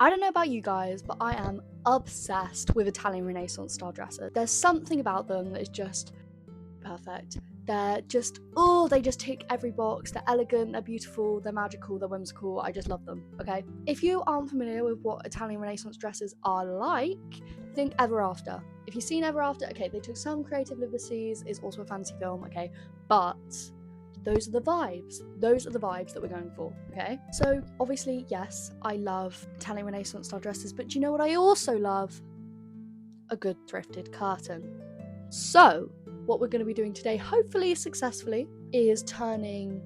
I don't know about you guys, but I am obsessed with Italian Renaissance style dresses. There's something about them that is just perfect. They're just, they just tick every box. They're elegant, they're beautiful, they're magical, they're whimsical. I just love them, okay? If you aren't familiar with what Italian Renaissance dresses are like, think Ever After. If you've seen Ever After, okay, they took some creative liberties, it's also a fantasy film, okay? But those are the vibes. Those are the vibes that we're going for, okay? So, obviously, yes, I love Italian Renaissance style dresses, but do you know what I also love? A good thrifted curtain. So, what we're going to be doing today, hopefully successfully, is turning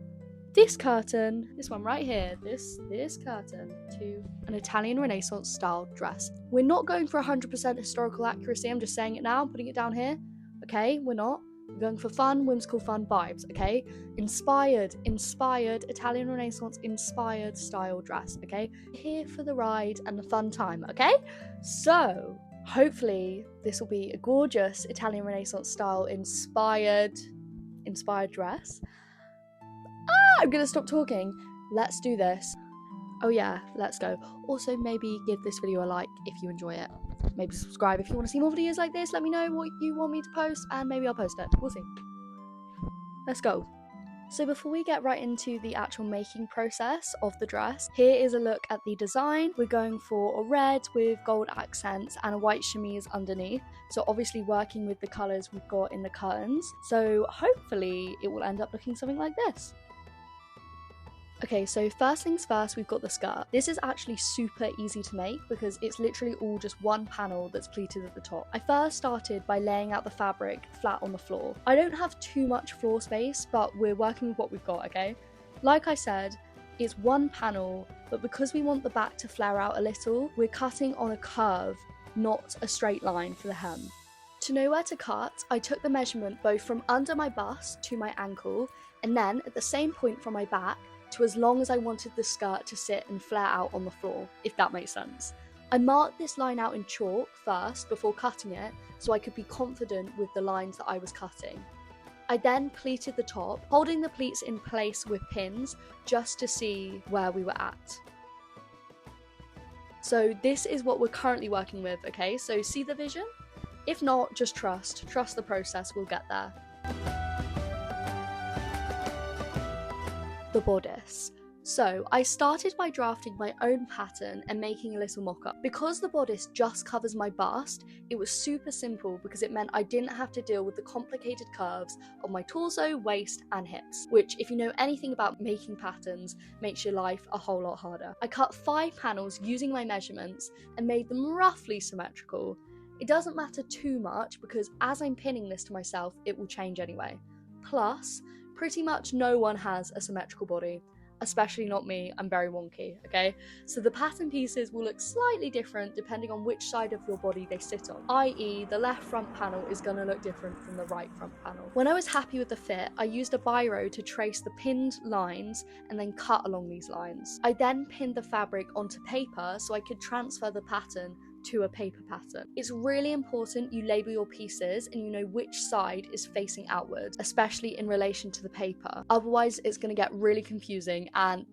this curtain, this one right here, this curtain, to an Italian Renaissance style dress. We're not going for 100% historical accuracy, I'm just saying it now, putting it down here, okay? We're not. We're going for fun, whimsical, fun vibes, okay? Inspired, Italian Renaissance inspired style dress, okay? Here for the ride and the fun time, okay? So, hopefully this will be a gorgeous Italian Renaissance style inspired dress. I'm gonna stop talking. Let's do this. Oh yeah, let's go. Also, maybe give this video a like if you enjoy it. Maybe subscribe if you want to see more videos like this. Let me know what you want me to post and maybe I'll post it. We'll see. Let's go. So before we get right into the actual making process of the dress, here is a look at the design. We're going for a red with gold accents and a white chemise underneath. So obviously working with the colours we've got in the curtains. So hopefully it will end up looking something like this. Okay, so first things first, we've got the skirt. This is actually super easy to make because it's literally all just one panel that's pleated at the top. I first started by laying out the fabric flat on the floor. I don't have too much floor space, but we're working with what we've got, okay? Like I said, it's one panel, but because we want the back to flare out a little, we're cutting on a curve, not a straight line for the hem. To know where to cut, I took the measurement both from under my bust to my ankle, and then at the same point from my back, to as long as I wanted the skirt to sit and flare out on the floor, if that makes sense. I marked this line out in chalk first before cutting it, so I could be confident with the lines that I was cutting. I then pleated the top, holding the pleats in place with pins just to see where we were at. So this is what we're currently working with, okay? So see the vision? If not, just trust the process, we'll get there. The bodice. So I started by drafting my own pattern and making a little mock-up. Because the bodice just covers my bust, it was super simple because it meant I didn't have to deal with the complicated curves of my torso, waist and hips, which if you know anything about making patterns, makes your life a whole lot harder. I cut 5 panels using my measurements and made them roughly symmetrical. It doesn't matter too much because as I'm pinning this to myself, it will change anyway. Plus, pretty much no one has a symmetrical body, especially not me. I'm very wonky, okay? So the pattern pieces will look slightly different depending on which side of your body they sit on, i.e. the left front panel is going to look different from the right front panel. When I was happy with the fit, I used a biro to trace the pinned lines and then cut along these lines. I then pinned the fabric onto paper so I could transfer the pattern to a paper pattern. It's really important you label your pieces and you know which side is facing outwards, especially in relation to the paper. Otherwise, it's going to get really confusing and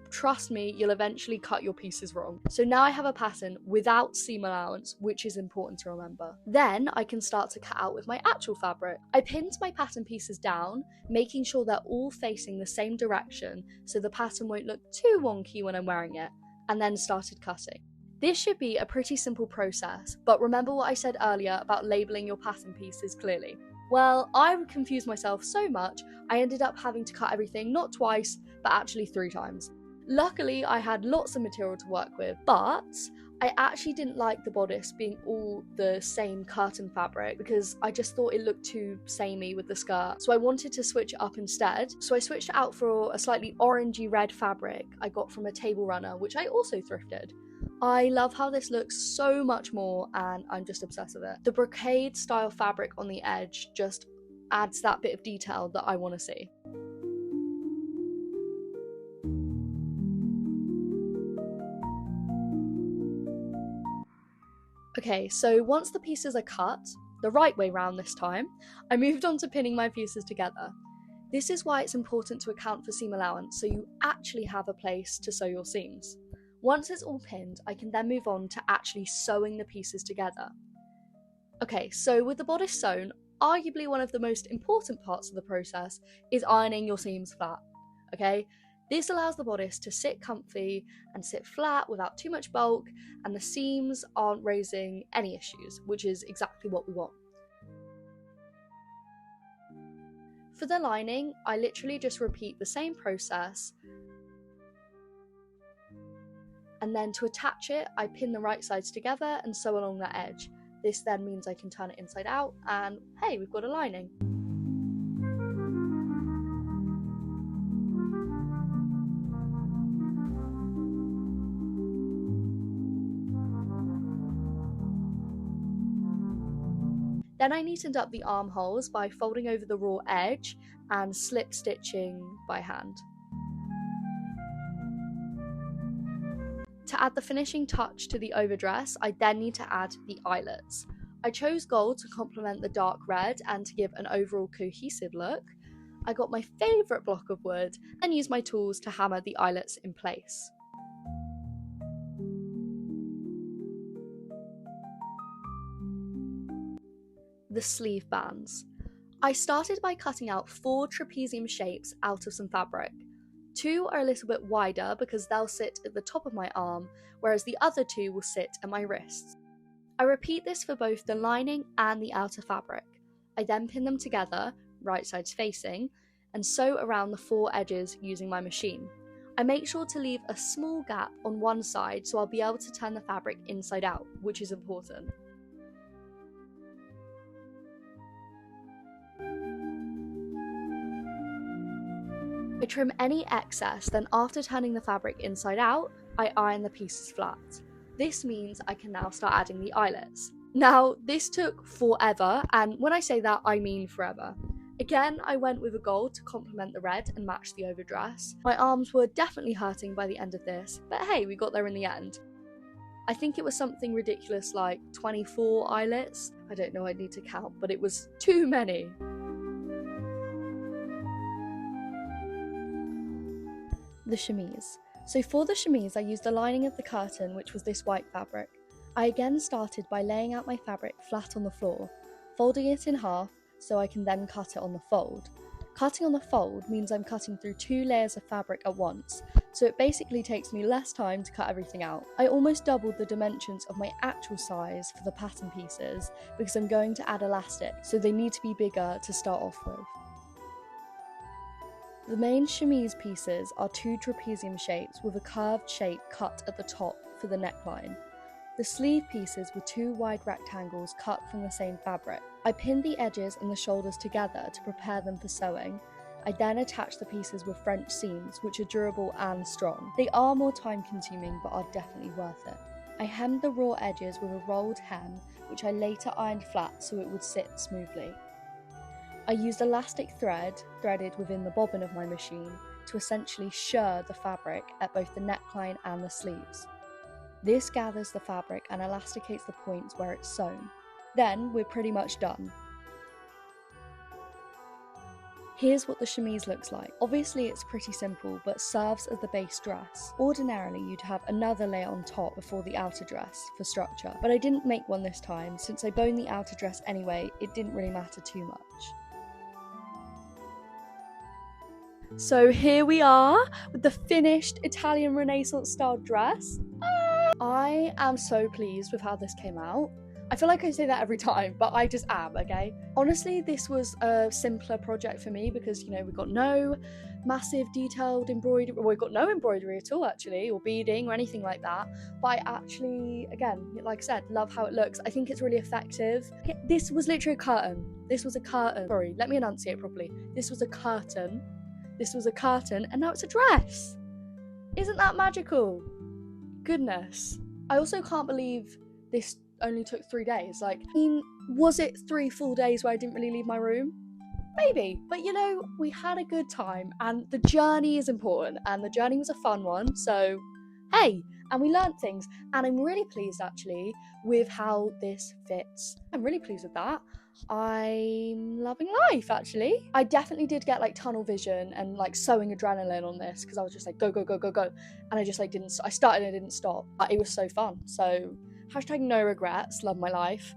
trust me, you'll eventually cut your pieces wrong. So now I have a pattern without seam allowance, which is important to remember. Then I can start to cut out with my actual fabric. I pinned my pattern pieces down, making sure they're all facing the same direction so the pattern won't look too wonky when I'm wearing it, and then started cutting. This should be a pretty simple process, but remember what I said earlier about labeling your pattern pieces clearly. Well, I confused myself so much, I ended up having to cut everything not twice, but actually 3 times. Luckily, I had lots of material to work with, but I actually didn't like the bodice being all the same curtain fabric because I just thought it looked too samey with the skirt, so I wanted to switch it up instead. So I switched it out for a slightly orangey red fabric I got from a table runner, which I also thrifted. I love how this looks so much more and I'm just obsessed with it. The brocade style fabric on the edge just adds that bit of detail that I want to see. Okay, so once the pieces are cut, the right way round this time, I moved on to pinning my pieces together. This is why it's important to account for seam allowance so you actually have a place to sew your seams. Once it's all pinned, I can then move on to actually sewing the pieces together. Okay, so with the bodice sewn, arguably one of the most important parts of the process is ironing your seams flat, okay? This allows the bodice to sit comfy and sit flat without too much bulk, and the seams aren't raising any issues, which is exactly what we want. For the lining, I literally just repeat the same process, and then to attach it, I pin the right sides together and sew along that edge. This then means I can turn it inside out, and hey, we've got a lining. Then I neatened up the armholes by folding over the raw edge and slip stitching by hand. To add the finishing touch to the overdress, I then need to add the eyelets. I chose gold to complement the dark red and to give an overall cohesive look. I got my favourite block of wood and used my tools to hammer the eyelets in place. The sleeve bands. I started by cutting out 4 trapezium shapes out of some fabric. 2 are a little bit wider because they'll sit at the top of my arm, whereas the other 2 will sit at my wrists. I repeat this for both the lining and the outer fabric. I then pin them together, right sides facing, and sew around the 4 edges using my machine. I make sure to leave a small gap on one side so I'll be able to turn the fabric inside out, which is important. I trim any excess, then after turning the fabric inside out, I iron the pieces flat. This means I can now start adding the eyelets. Now, this took forever, and when I say that, I mean forever. Again, I went with a gold to complement the red and match the overdress. My arms were definitely hurting by the end of this, but hey, we got there in the end. I think it was something ridiculous like 24 eyelets. I don't know, I need to count, but it was too many. The shmese. So for the shmese, I used the lining of the curtain, which was this white fabric. I again started by laying out my fabric flat on the floor, folding it in half so I can then cut it on the fold. Cutting on the fold means I'm cutting through 2 layers of fabric at once, so it basically takes me less time to cut everything out. I almost doubled the dimensions of my actual size for the pattern pieces because I'm going to add elastic, so they need to be bigger to start off with. The main shmese pieces are 2 trapezium shapes with a curved shape cut at the top for the neckline. The sleeve pieces were 2 wide rectangles cut from the same fabric. I pinned the edges and the shoulders together to prepare them for sewing. I then attached the pieces with French seams, which are durable and strong. They are more time consuming but are definitely worth it. I hemmed the raw edges with a rolled hem, which I later ironed flat so it would sit smoothly. I used elastic thread, threaded within the bobbin of my machine, to essentially shirr the fabric at both the neckline and the sleeves. This gathers the fabric and elasticates the points where it's sewn. Then we're pretty much done. Here's what the shmese looks like. Obviously it's pretty simple, but serves as the base dress. Ordinarily you'd have another layer on top before the outer dress for structure, but I didn't make one this time. Since I boned the outer dress anyway, it didn't really matter too much. So here we are with the finished Italian Renaissance style dress. I am so pleased with how this came out. I feel like I say that every time, but I just am, okay? Honestly, this was a simpler project for me because, you know, we got no massive detailed embroidery, well, we got no embroidery at all actually, or beading or anything like that. But I actually, again, like I said, love how it looks. I think it's really effective. This was literally a curtain. This was a curtain. Sorry, let me enunciate properly. This was a curtain. This was a curtain, and now it's a dress. Isn't that magical? Goodness. I also can't believe this only took 3 days. Like, I mean, was it 3 full days where I didn't really leave my room? Maybe, but you know, we had a good time, and the journey is important, and the journey was a fun one, so hey, and we learned things, and I'm really pleased actually with how this fits. I'm really pleased with that. I'm loving life, actually. I definitely did get like tunnel vision and like sewing adrenaline on this because I was just like go go go go go, and I just like didn't. I started and I didn't stop. But it was so fun. So hashtag no regrets. Love my life.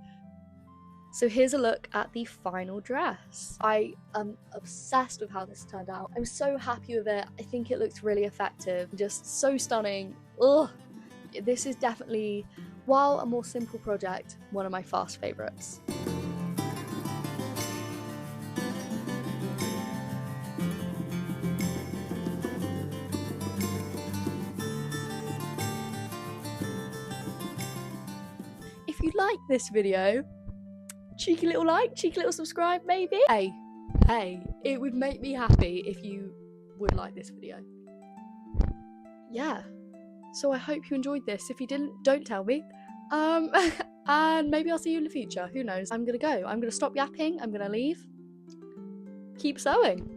So here's a look at the final dress. I am obsessed with how this turned out. I'm so happy with it. I think it looks really effective. Just so stunning. Ugh. This is definitely, while a more simple project, one of my fast favourites. If you like this video, cheeky little like, cheeky little subscribe maybe. Hey, it would make me happy if you would like this video. Yeah, so I hope you enjoyed this. If you didn't, don't tell me. And maybe I'll see you in the future, who knows. I'm gonna go, I'm gonna stop yapping, I'm gonna leave. Keep sewing.